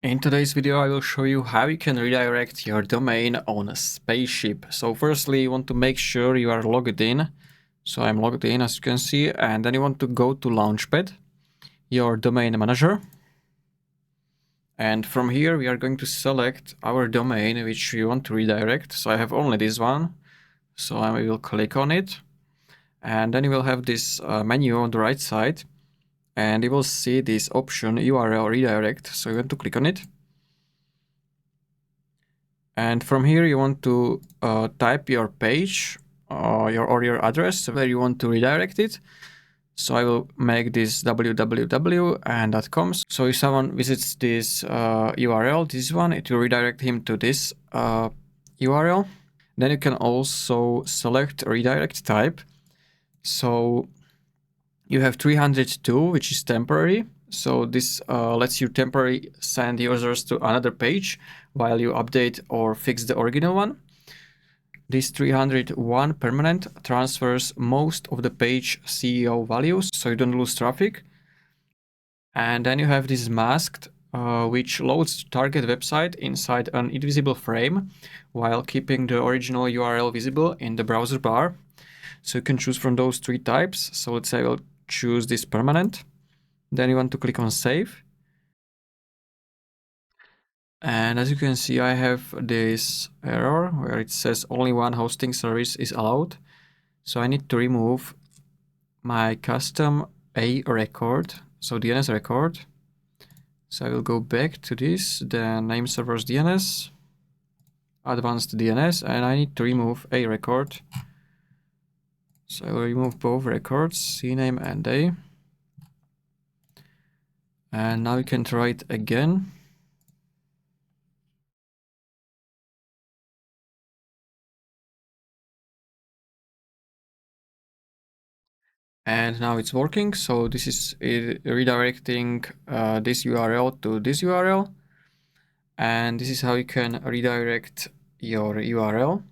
In today's video, I will show you how you can redirect your domain on Spaceship. So firstly, you want to make sure you are logged in. So I'm logged in, as you can see, and then you want to go to Launchpad, your domain manager. And from here, we are going to select our domain, which we want to redirect. So I have only this one. So I will click on it. And then you will have this menu on the right side. And you will see this option URL redirect. So you want to click on it. And from here, you want to type your page or your address where you want to redirect it. So I will make this www and .com. So if someone visits this URL, this one, it will redirect him to this URL. Then you can also select redirect type. So you have 302, which is temporary. So this lets you temporarily send users to another page while you update or fix the original one. This 301 permanent transfers most of the page CEO values, so you don't lose traffic. And then you have this masked, which loads the target website inside an invisible frame while keeping the original URL visible in the browser bar. So you can choose from those three types. So let's say I'll choose this permanent. Then you want to click on save. And as you can see, I have this error where it says only one hosting service is allowed. So I need to remove my custom A record, so DNS record. So I will go back to this, the name servers DNS, advanced DNS, and I need to remove A record. So I will remove both records, CNAME and A. And now we can try it again. And now it's working. So this is redirecting this URL to this URL. And this is how you can redirect your URL.